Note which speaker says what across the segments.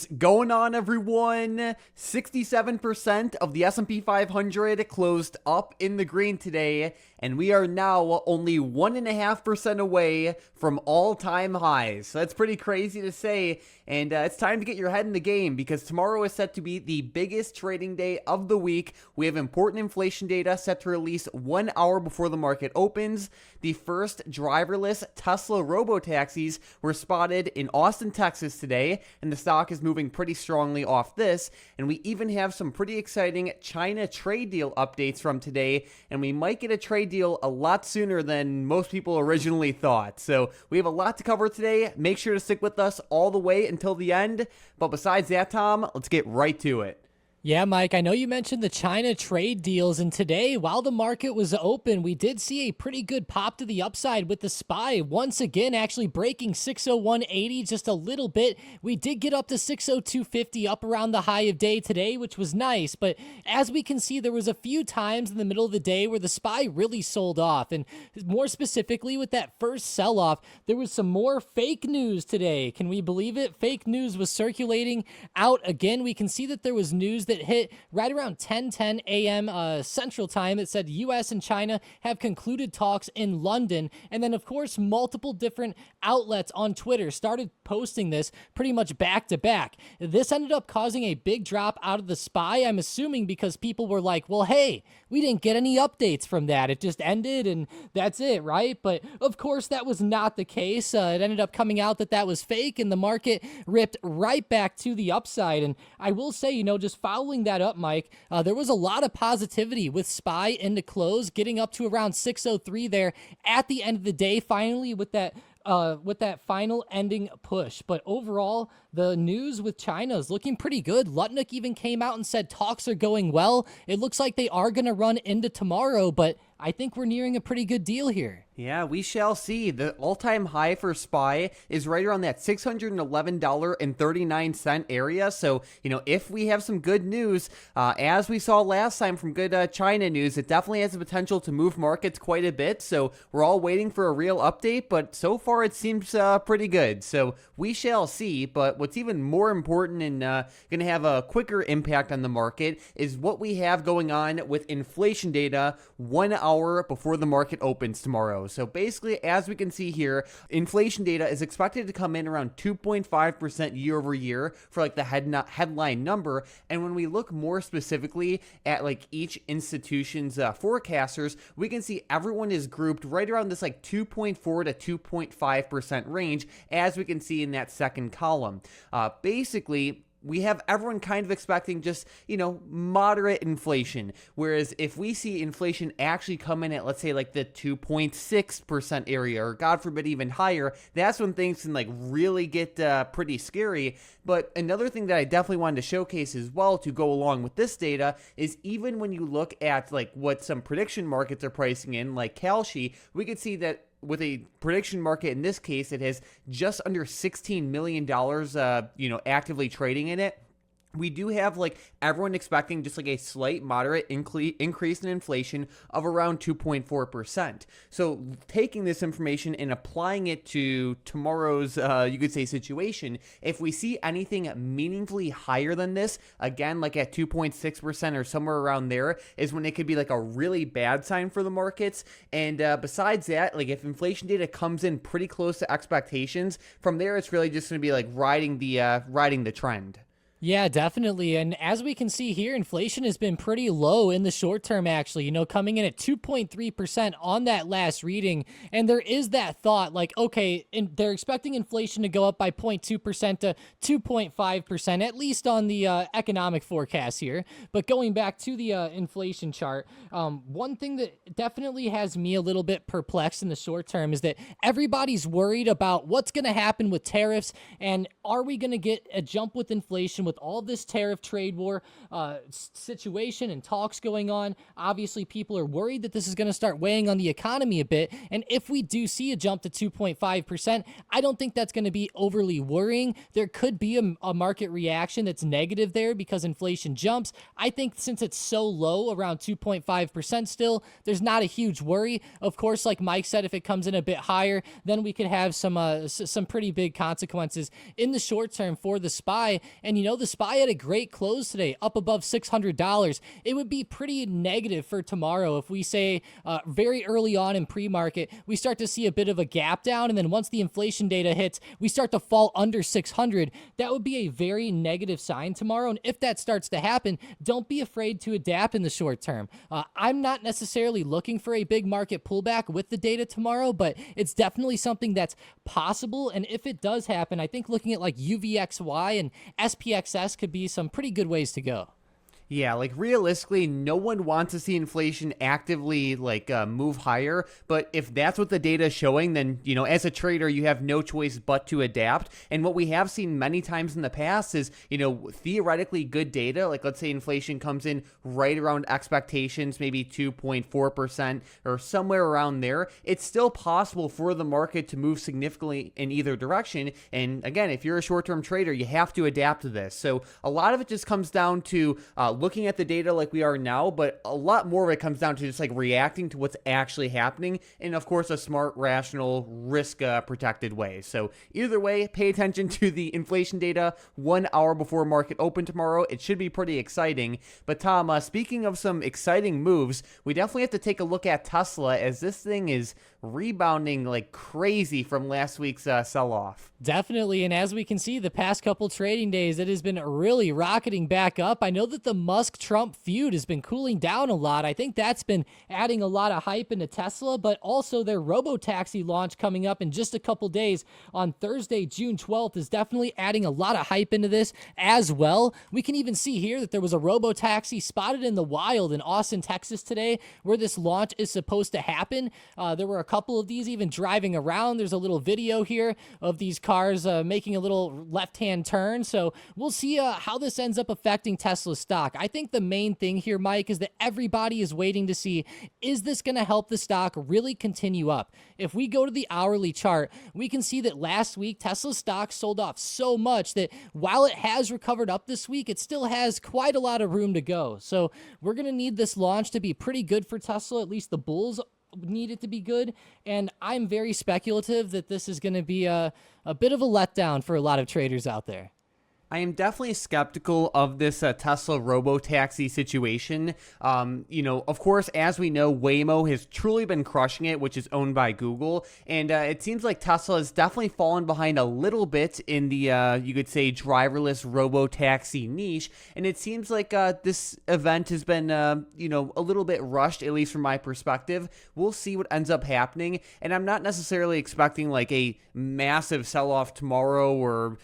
Speaker 1: What's going on, everyone? 67% of the S&P 500 closed up in the green today, and we are now only 1.5% away from all-time highs. So that's pretty crazy to say, and it's time to get your head in the game because tomorrow is set to be the biggest trading day of the week. We have important inflation data set to release 1 hour before the market opens. The first driverless Tesla Robotaxis were spotted in Austin, Texas today, and the stock is moving pretty strongly off this. And we even have some pretty exciting China trade deal updates from today, and we might get a trade deal a lot sooner than most people originally thought. So we have a lot to cover today. Make sure to stick with us all the way until the end. But besides that, Tom, let's get right to it.
Speaker 2: Yeah, Mike, I know you mentioned the China trade deals, and today, while the market was open, we did see a pretty good pop to the upside with the SPY once again actually breaking 601.80 just a little bit. We did get up to 602.50 up around the high of day today, which was nice, but as we can see, there was a few times in the middle of the day where the SPY really sold off, and more specifically with that first sell-off, there was some more fake news today. Can we believe it? Fake news was circulating out again. We can see that there was news that hit right around 10:10 a.m. Central Time. It said U.S. and China have concluded talks in London. And then, of course, multiple different outlets on Twitter started posting this pretty much back to back. This ended up causing a big drop out of the SPY, I'm assuming because people were like, well, hey, we didn't get any updates from that. It just ended and that's it, right? But, of course, that was not the case. It ended up coming out that that was fake, and the market ripped right back to the upside. And I will say, just following that up, Mike, there was a lot of positivity with SPY into close, getting up to around 603 there at the end of the day, finally with that final ending push. But overall, the news with China is looking pretty good. Lutnick even came out and said talks are going well. It looks like they are going to run into tomorrow, but I think we're nearing a pretty good deal here.
Speaker 1: Yeah, we shall see. The all-time high for SPY is right around that $611.39 area. So, if we have some good news, as we saw last time from good China news, it definitely has the potential to move markets quite a bit. So we're all waiting for a real update, but so far it seems pretty good. So we shall see. But what's even more important and going to have a quicker impact on the market is what we have going on with inflation data 1 hour before the market opens tomorrow. So basically, as we can see here, inflation data is expected to come in around 2.5% year over year for like the headline number. And when we look more specifically at like each institution's forecasters, we can see everyone is grouped right around this like 2.4 to 2.5% range, as we can see in that second column. Basically, we have everyone kind of expecting just, moderate inflation. Whereas if we see inflation actually come in at, let's say, like the 2.6% area, or God forbid, even higher, that's when things can like really get pretty scary. But another thing that I definitely wanted to showcase as well to go along with this data is even when you look at like what some prediction markets are pricing in, like Kalshi, we could see that with a prediction market, in this case, it has just under $16 million, actively trading in it. We do have like everyone expecting just like a slight moderate increase in inflation of around 2.4%. So taking this information and applying it to tomorrow's, you could say, situation, if we see anything meaningfully higher than this, again, like at 2.6% or somewhere around there, is when it could be like a really bad sign for the markets. And besides that, like if inflation data comes in pretty close to expectations, from there it's really just going to be like riding the trend.
Speaker 2: Yeah, definitely. And as we can see here, inflation has been pretty low in the short term, actually, coming in at 2.3% on that last reading. And there is that thought like, okay, they're expecting inflation to go up by 0.2% to 2.5%, at least on the economic forecast here. But going back to the inflation chart, one thing that definitely has me a little bit perplexed in the short term is that everybody's worried about what's going to happen with tariffs, and are we going to get a jump with inflation with with all this tariff trade war situation and talks going on, obviously people are worried that this is going to start weighing on the economy a bit. And if we do see a jump to 2.5%, I don't think that's going to be overly worrying. There could be a market reaction that's negative there because inflation jumps. I think since it's so low, around 2.5% still, there's not a huge worry. Of course, like Mike said, if it comes in a bit higher, then we could have some pretty big consequences in the short term for the SPY. And the SPY had a great close today, up above $600. It would be pretty negative for tomorrow if we say very early on in pre-market, we start to see a bit of a gap down, and then once the inflation data hits, we start to fall under 600. That would be a very negative sign tomorrow, and if that starts to happen, don't be afraid to adapt in the short term. I'm not necessarily looking for a big market pullback with the data tomorrow, but it's definitely something that's possible, and if it does happen, I think looking at like UVXY and SPXS could be some pretty good ways to go.
Speaker 1: Yeah, like realistically, no one wants to see inflation actively move higher. But if that's what the data is showing, then, as a trader, you have no choice but to adapt. And what we have seen many times in the past is, theoretically good data. Like, let's say inflation comes in right around expectations, maybe 2.4% or somewhere around there. It's still possible for the market to move significantly in either direction. And again, if you're a short-term trader, you have to adapt to this. So a lot of it just comes down to looking at the data like we are now, but a lot more of it comes down to just reacting to what's actually happening in, of course, a smart, rational, risk protected way. So either way, pay attention to the inflation data 1 hour before market open tomorrow. It should be pretty exciting. But Tom, speaking of some exciting moves, we definitely have to take a look at Tesla, as this thing is rebounding like crazy from last week's sell-off.
Speaker 2: Definitely, and as we can see, the past couple trading days, it has been really rocketing back up. I know that the Musk-Trump feud has been cooling down a lot. I think that's been adding a lot of hype into Tesla, but also their Robotaxi launch coming up in just a couple days on Thursday, June 12th, is definitely adding a lot of hype into this as well. We can even see here that there was a Robotaxi spotted in the wild in Austin, Texas today, where this launch is supposed to happen. There were a couple of these even driving around. There's a little video here of these cars making a little left-hand turn. So we'll see how this ends up affecting Tesla's stock. I think the main thing here, Mike, is that everybody is waiting to see, is this going to help the stock really continue up? If we go to the hourly chart, we can see that last week Tesla's stock sold off so much that while it has recovered up this week, it still has quite a lot of room to go. So we're going to need this launch to be pretty good for Tesla. At least the bulls need it to be good, and I'm very speculative that this is going to be a bit of a letdown for a lot of traders out there.
Speaker 1: I am definitely skeptical of this Tesla Robotaxi situation. Of course, as we know, Waymo has truly been crushing it, which is owned by Google. And it seems like Tesla has definitely fallen behind a little bit in the, you could say, driverless Robotaxi niche. And it seems like this event has been, a little bit rushed, at least from my perspective. We'll see what ends up happening. And I'm not necessarily expecting like a massive sell-off tomorrow or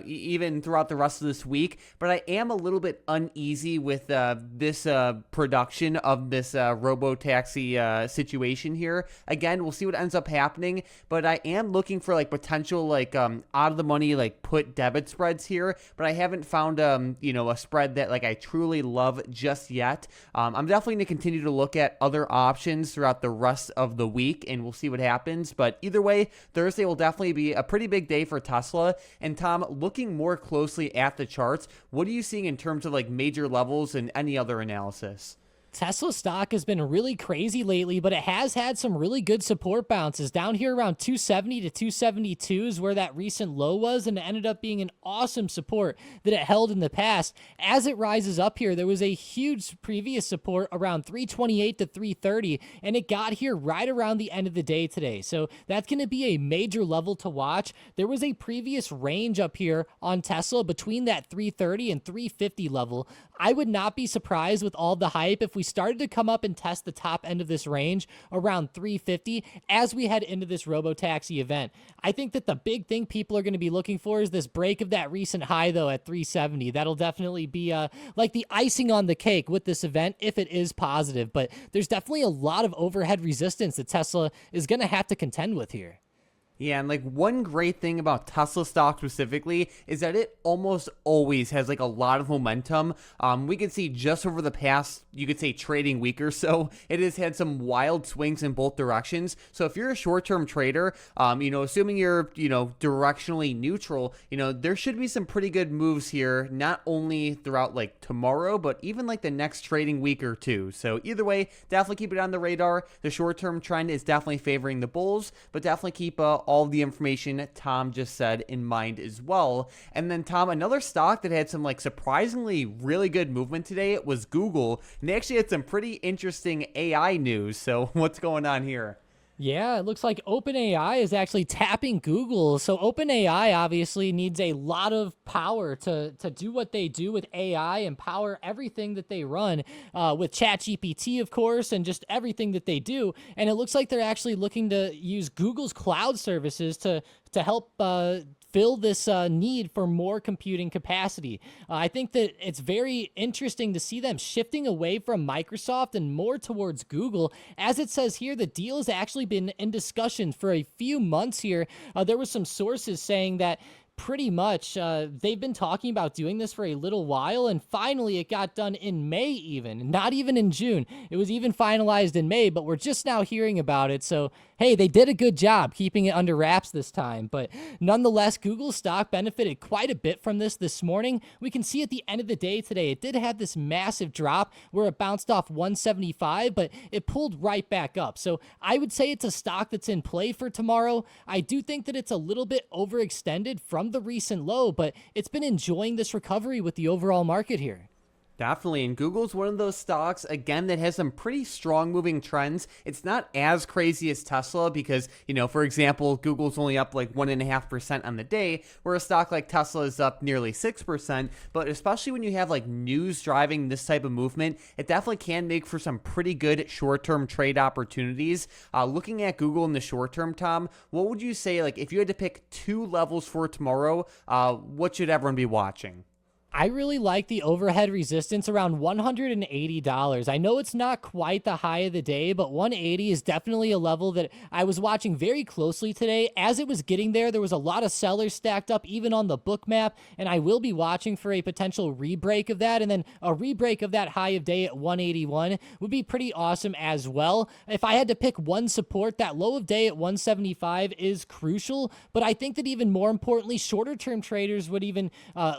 Speaker 1: even throughout the rest of this week, but I am a little bit uneasy with this production of this Robotaxi situation here. Again, we'll see what ends up happening, but I am looking for like potential out of the money put debit spreads here, but I haven't found a spread that I truly love just yet. I'm definitely going to continue to look at other options throughout the rest of the week, and we'll see what happens. But either way, Thursday will definitely be a pretty big day for Tesla. And Tom, looking more closely at the charts, what are you seeing in terms of major levels and any other analysis?
Speaker 2: Tesla stock has been really crazy lately, but it has had some really good support bounces. Down here around 270 to 272 is where that recent low was, and it ended up being an awesome support that it held in the past. As it rises up here, there was a huge previous support around 328 to 330, and it got here right around the end of the day today. So that's going to be a major level to watch. There was a previous range up here on Tesla between that 330 and 350 level. I would not be surprised with all the hype if we started to come up and test the top end of this range around 350 as we head into this Robotaxi event. I think that the big thing people are going to be looking for is this break of that recent high, though, at 370. That'll definitely be like the icing on the cake with this event if it is positive. But there's definitely a lot of overhead resistance that Tesla is going to have to contend with here.
Speaker 1: Yeah, and like one great thing about Tesla stock specifically is that it almost always has like a lot of momentum. We could see just over the past, you could say, trading week or so, it has had some wild swings in both directions. So if you're a short-term trader, assuming you're, directionally neutral, there should be some pretty good moves here, not only throughout like tomorrow, but even like the next trading week or two. So either way, definitely keep it on the radar. The short-term trend is definitely favoring the bulls, but definitely keep all the information Tom just said in mind as well. And then Tom, another stock that had some like surprisingly really good movement today was Google, and they actually had some pretty interesting AI news. So what's going on here?
Speaker 2: Yeah, it looks like OpenAI is actually tapping Google. So OpenAI obviously needs a lot of power to do what they do with AI and power everything that they run with ChatGPT, of course, and just everything that they do. And it looks like they're actually looking to use Google's cloud services to help fill this need for more computing capacity. I think that it's very interesting to see them shifting away from Microsoft and more towards Google. As it says here, the deal has actually been in discussion for a few months here. There was some sources saying that pretty much they've been talking about doing this for a little while, and finally it got done in May, even not even in June. It was even finalized in May, but we're just now hearing about it. So hey, they did a good job keeping it under wraps this time. But nonetheless, Google stock benefited quite a bit from this morning. We can see at the end of the day today, it did have this massive drop where it bounced off 175, but it pulled right back up. So I would say it's a stock that's in play for tomorrow. I do think that it's a little bit overextended from the recent low, but it's been enjoying this recovery with the overall market here.
Speaker 1: Definitely, and Google's one of those stocks, again, that has some pretty strong moving trends. It's not as crazy as Tesla because, for example, Google's only up like 1.5% on the day, where a stock like Tesla is up nearly 6%. But especially when you have like news driving this type of movement, it definitely can make for some pretty good short-term trade opportunities. Looking at Google in the short term, Tom, what would you say, like if you had to pick two levels for tomorrow, what should everyone be watching?
Speaker 2: I really like the overhead resistance around $180. I know it's not quite the high of the day, but 180 is definitely a level that I was watching very closely today. As it was getting there, there was a lot of sellers stacked up, even on the Bookmap, and I will be watching for a potential rebreak of that, and then a rebreak of that high of day at 181 would be pretty awesome as well. If I had to pick one support, that low of day at 175 is crucial, but I think that even more importantly, shorter term traders would even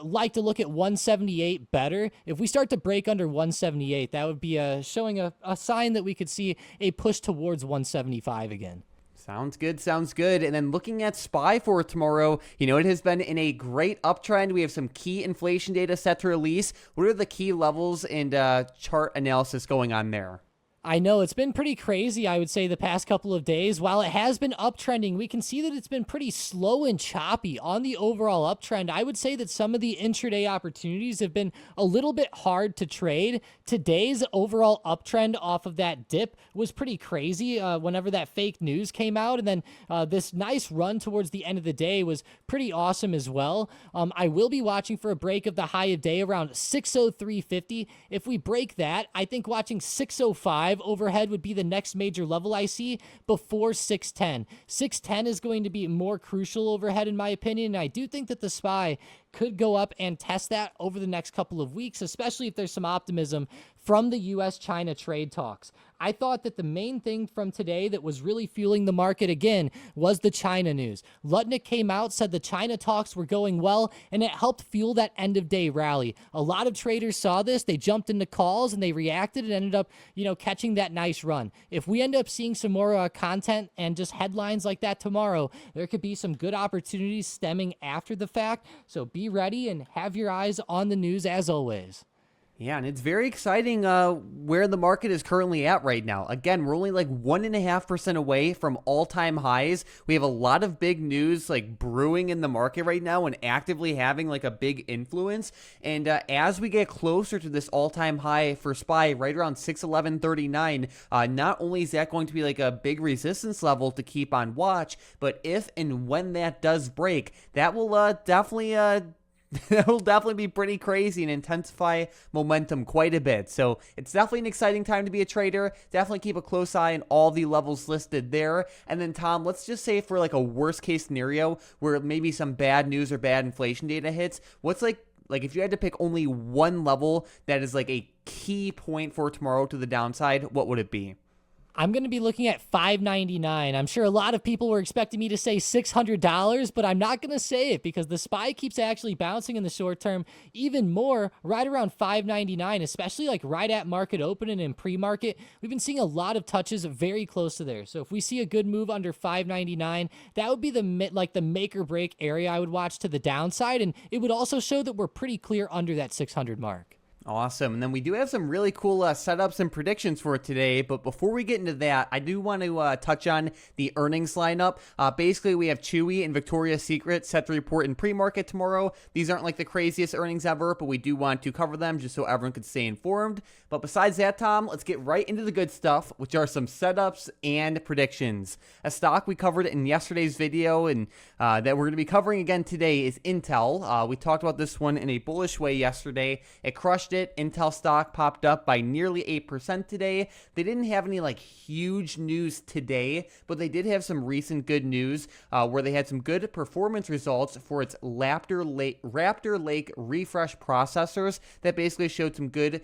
Speaker 2: like to look at 178 better. If we start to break under 178, that would be showing a sign that we could see a push towards 175 again.
Speaker 1: Sounds good, sounds good. And then looking at SPY for tomorrow, it has been in a great uptrend. We have some key inflation data set to release. What are the key levels and chart analysis going on there?
Speaker 2: I know it's been pretty crazy, I would say, the past couple of days. While it has been uptrending, we can see that it's been pretty slow and choppy on the overall uptrend. I would say that some of the intraday opportunities have been a little bit hard to trade. Today's overall uptrend off of that dip was pretty crazy whenever that fake news came out. And then this nice run towards the end of the day was pretty awesome as well. I will be watching for a break of the high of day around 603.50. If we break that, I think watching 605 overhead would be the next major level I see before 610. 610 is going to be more crucial overhead in my opinion, and I do think that the SPY could go up and test that over the next couple of weeks, especially if there's some optimism from the U.S.-China trade talks. I thought that the main thing from today that was really fueling the market again was the China news. Lutnick came out, said the China talks were going well, and it helped fuel that end-of-day rally. A lot of traders saw this, they jumped into calls, and they reacted and ended up, catching that nice run. If we end up seeing some more content and just headlines like that tomorrow, there could be some good opportunities stemming after the fact, so be ready and have your eyes on the news as always.
Speaker 1: Yeah, and it's very exciting where the market is currently at right now. Again, we're only like 1.5% away from all-time highs. We have a lot of big news like brewing in the market right now and actively having like a big influence. And as we get closer to this all-time high for SPY, right around 611.39, not only is that going to be like a big resistance level to keep on watch, but if and when that does break, that will definitely That will definitely be pretty crazy and intensify momentum quite a bit. So it's definitely an exciting time to be a trader. Definitely keep a close eye on all the levels listed there. And then Tom, let's just say for like a worst case scenario where maybe some bad news or bad inflation data hits, what's like if you had to pick only one level that is like a key point for tomorrow to the downside, what would it be?
Speaker 2: I'm going to be looking at $5.99. I'm sure a lot of people were expecting me to say $600, but I'm not going to say it because the SPY keeps actually bouncing in the short term even more right around $5.99, especially like right at market open and in pre-market. We've been seeing a lot of touches very close to there. So if we see a good move under $5.99, that would be the make or break area I would watch to the downside, and it would also show that we're pretty clear under that 600 mark.
Speaker 1: Awesome. And then we do have some really cool setups and predictions for today. But before we get into that, I do want to touch on the earnings lineup. Basically, we have Chewy and Victoria's Secret set to report in pre-market tomorrow. These aren't like the craziest earnings ever, but we do want to cover them just so everyone can stay informed. But besides that, Tom, let's get right into the good stuff, which are some setups and predictions. A stock we covered in yesterday's video and that we're going to be covering again today is Intel. We talked about this one in a bullish way yesterday. It crushed it. Intel stock popped up by nearly 8% today. They didn't have any like huge news today, but they did have some recent good news where they had some good performance results for its Raptor Lake refresh processors that basically showed some good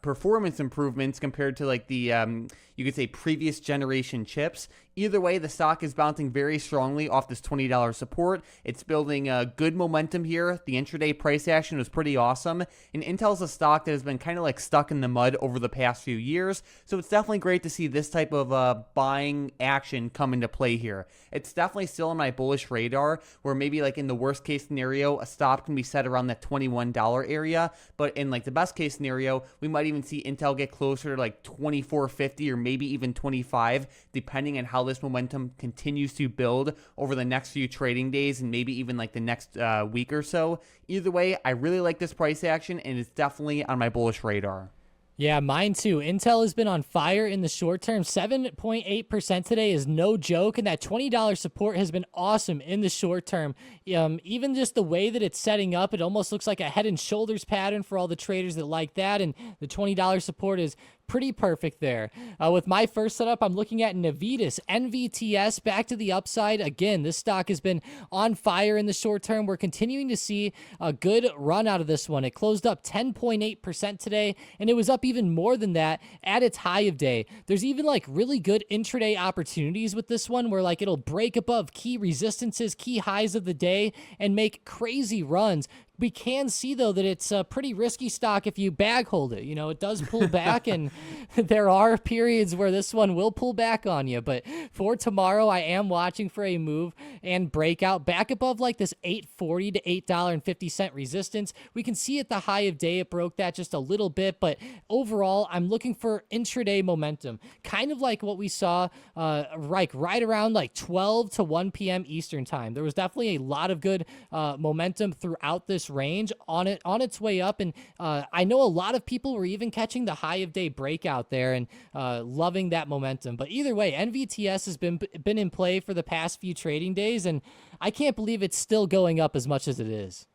Speaker 1: performance improvements compared to like the you could say previous generation chips. Either way, the stock is bouncing very strongly off this $20 support. It's building good momentum here. The intraday price action was pretty awesome. And Intel's a stock that has been kind of like stuck in the mud over the past few years. So it's definitely great to see this type of buying action come into play here. It's definitely still on my bullish radar where maybe like in the worst case scenario, a stop can be set around that $21 area. But in like the best case scenario, we might even see Intel get closer to like $24.50 or maybe even $25, depending on how this momentum continues to build over the next few trading days and maybe even like the next week or so. Either way, I really like this price action and it's definitely on my bullish radar.
Speaker 2: Yeah, mine too. Intel has been on fire in the short term. 7.8% today is no joke, and that $20 support has been awesome in the short term. Even just the way that it's setting up, it almost looks like a head and shoulders pattern for all the traders that like that, and the $20 support is pretty perfect there. With my first setup, I'm looking at Navitas, NVTS, back to the upside. Again, this stock has been on fire in the short term. We're continuing to see a good run out of this one. It closed up 10.8% today, and it was up even more than that at its high of day. There's even like really good intraday opportunities with this one where like it'll break above key resistances, key highs of the day, and make crazy runs. We can see, though, that it's a pretty risky stock if you bag hold it. You know, it does pull back, and there are periods where this one will pull back on you. But for tomorrow, I am watching for a move and breakout back above like this $8.40 to $8.50 resistance. We can see at the high of day it broke that just a little bit, but overall, I'm looking for intraday momentum, kind of like what we saw right around like 12 to 1 p.m. Eastern time. There was definitely a lot of good momentum throughout this range on its way up, and I know a lot of people were even catching the high of day breakout there and loving that momentum. But either way, NVTS has been in play for the past few trading days, and I can't believe it's still going up as much as it is.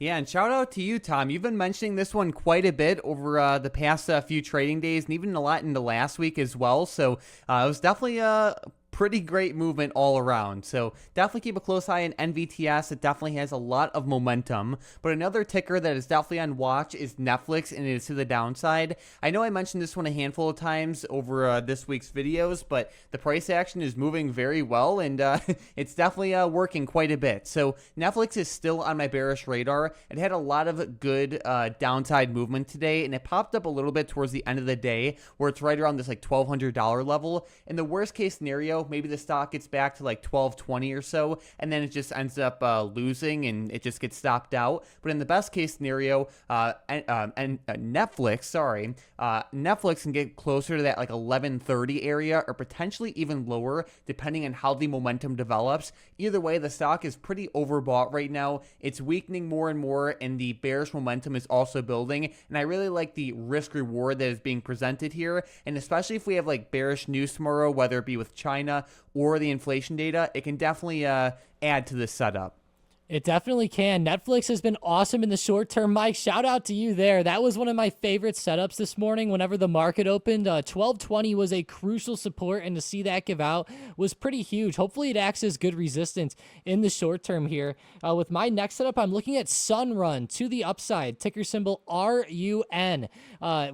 Speaker 1: Yeah, and shout out to you, Tom. You've been mentioning this one quite a bit over the past few trading days and even a lot into last week as well. So it was definitely pretty great movement all around. So definitely keep a close eye on NVTS. It definitely has a lot of momentum. But another ticker that is definitely on watch is Netflix, and it is to the downside. I know I mentioned this one a handful of times over this week's videos, but the price action is moving very well, and it's definitely working quite a bit. So Netflix is still on my bearish radar. It had a lot of good downside movement today, and it popped up a little bit towards the end of the day where it's right around this like $1,200 level. In the worst case scenario, maybe the stock gets back to like 1220 or so, and then it just ends up losing and it just gets stopped out. But in the best case scenario, Netflix can get closer to that like 1130 area or potentially even lower depending on how the momentum develops. Either way, the stock is pretty overbought right now. It's weakening more and more, and the bearish momentum is also building. And I really like the risk reward that is being presented here. And especially if we have like bearish news tomorrow, whether it be with China or the inflation data, it can definitely add to this setup.
Speaker 2: It definitely can. Netflix has been awesome in the short term. Mike, shout out to you there. That was one of my favorite setups this morning whenever the market opened. 1220 was a crucial support, and to see that give out was pretty huge. Hopefully it acts as good resistance in the short term here. With my next setup, I'm looking at Sunrun to the upside, ticker symbol RUN.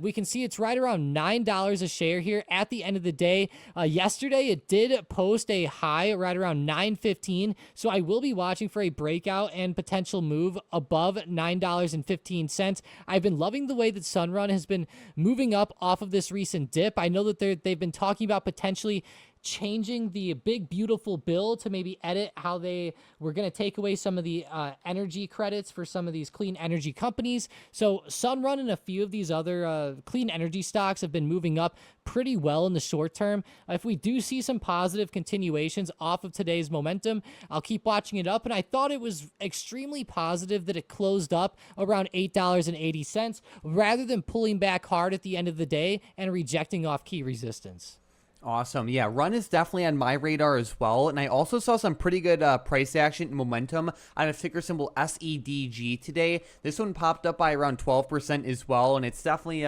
Speaker 2: We can see it's right around $9 a share here at the end of the day. Yesterday, it did post a high right around 9.15, so I will be watching for a breakout and potential move above $9.15. I've been loving the way that Sunrun has been moving up off of this recent dip. I know that they've been talking about potentially changing the big beautiful bill to maybe edit how they were going to take away some of the energy credits for some of these clean energy companies. So Sunrun and a few of these other clean energy stocks have been moving up pretty well in the short term. If we do see some positive continuations off of today's momentum, I'll keep watching it up. And I thought it was extremely positive that it closed up around $8.80 rather than pulling back hard at the end of the day and rejecting off key resistance.
Speaker 1: Awesome. Yeah, Run is definitely on my radar as well. And I also saw some pretty good price action and momentum on a ticker symbol SEDG today. This one popped up by around 12% as well. And it's definitely,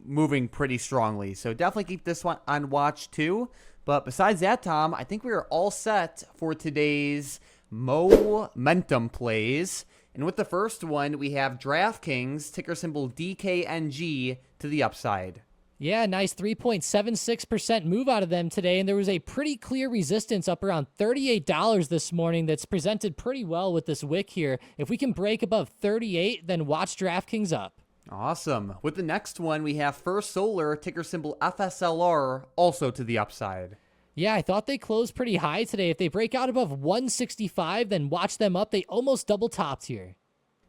Speaker 1: moving pretty strongly. So definitely keep this one on watch too. But besides that, Tom, I think we are all set for today's momentum plays. And with the first one, we have DraftKings, ticker symbol DKNG, to the upside.
Speaker 2: Yeah, nice 3.76% move out of them today, and there was a pretty clear resistance up around $38 this morning that's presented pretty well with this wick here. If we can break above 38, then watch DraftKings up.
Speaker 1: Awesome. With the next one, we have First Solar, ticker symbol FSLR, also to the upside.
Speaker 2: Yeah, I thought they closed pretty high today. If they break out above 165, then watch them up. They almost double topped here.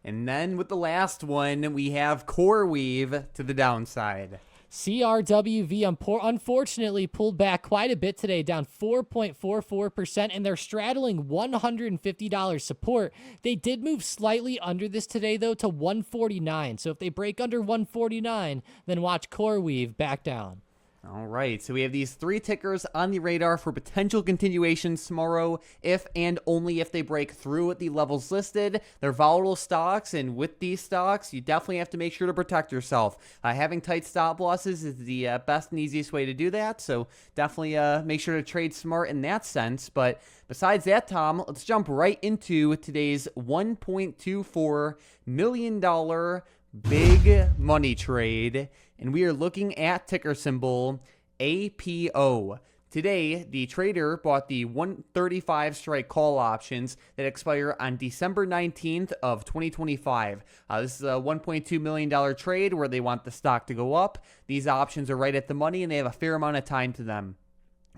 Speaker 1: And then with the last one, we have CoreWeave to the downside.
Speaker 2: CRWV unfortunately pulled back quite a bit today, down 4.44%, and they're straddling $150 support. They did move slightly under this today, though, to 149. So if they break under 149, then watch CoreWeave back down.
Speaker 1: All right, so we have these three tickers on the radar for potential continuations tomorrow, if and only if they break through at the levels listed. They're volatile stocks, and with these stocks, you definitely have to make sure to protect yourself. Having tight stop losses is the best and easiest way to do that, so definitely make sure to trade smart in that sense. But besides that, Tom, let's jump right into today's $1.24 million big money trade. And we are looking at ticker symbol APO. Today, the trader bought the 135 strike call options that expire on December 19th of 2025. This is a $1.2 million trade where they want the stock to go up. These options are right at the money, and they have a fair amount of time to them.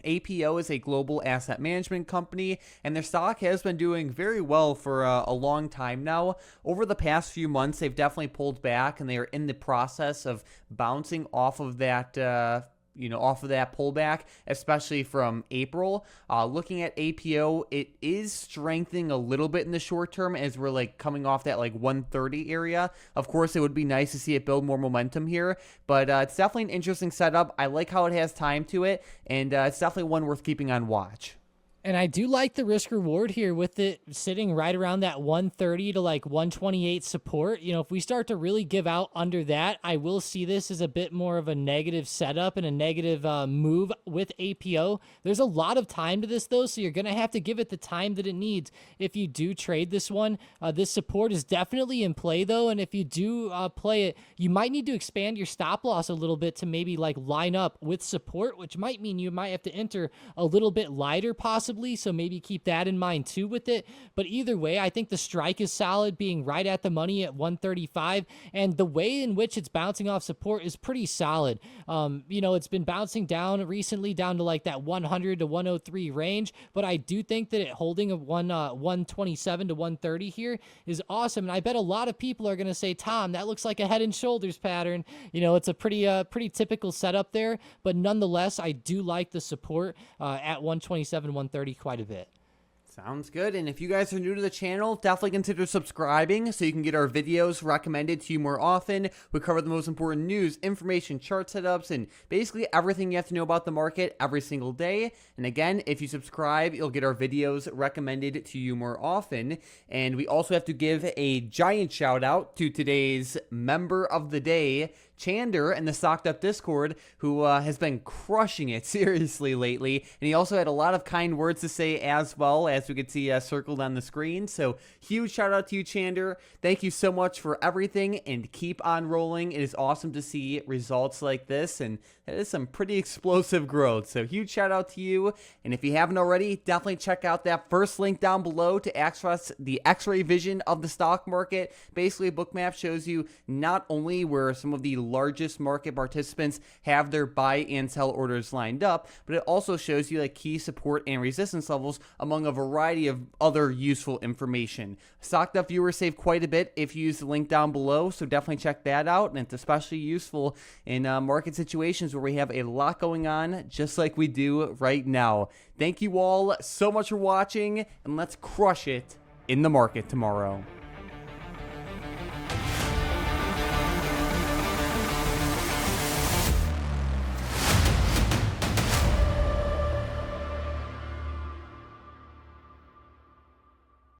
Speaker 1: APO is a global asset management company, and their stock has been doing very well for a long time now. Over the past few months, they've definitely pulled back, and they are in the process of bouncing off of that off of that pullback, especially from April. Looking at APO, it is strengthening a little bit in the short term as we're coming off that 130 area. Of course, it would be nice to see it build more momentum here, but it's definitely an interesting setup. I like how it has time to it, and it's definitely one worth keeping on watch.
Speaker 2: And I do like the risk reward here with it sitting right around that 130 to 128 support. If we start to really give out under that, I will see this as a bit more of a negative setup and a negative move with APO. There's a lot of time to this, though, so you're going to have to give it the time that it needs if you do trade this one. This support is definitely in play, though, and if you do play it, you might need to expand your stop loss a little bit to maybe line up with support, which might mean you might have to enter a little bit lighter possibly. So maybe keep that in mind too with it. But either way, I think the strike is solid, being right at the money at 135, and the way in which it's bouncing off support is pretty solid. It's been bouncing down recently down to that 100 to 103 range, but I do think that it holding a 127 to 130 here is awesome. And I bet a lot of people are going to say, Tom, that looks like a head and shoulders pattern. It's a pretty typical setup there, but nonetheless, I do like the support at 127, 130 quite a bit.
Speaker 1: Sounds good. And if you guys are new to the channel, definitely consider subscribing so you can get our videos recommended to you more often. We cover the most important news, information, chart setups, and basically everything you have to know about the market every single day. And again, if you subscribe, you'll get our videos recommended to you more often. And we also have to give a giant shout out to today's member of the day, Chander, in the StockedUp Discord, who has been crushing it seriously lately. And he also had a lot of kind words to say as well, as we could see circled on the screen. So huge shout out to you, Chander. Thank you so much for everything, and keep on rolling. It is awesome to see results like this, and that is some pretty explosive growth. So huge shout out to you. And if you haven't already, definitely check out that first link down below to access the X-ray vision of the stock market. Basically, Bookmap shows you not only where some of the largest market participants have their buy and sell orders lined up, but it also shows you like key support and resistance levels among a variety of other useful information. StockedUp viewers save quite a bit if you use the link down below, so definitely check that out. And it's especially useful in market situations where we have a lot going on, just like we do right now. Thank you all so much for watching, and let's crush it in the market tomorrow.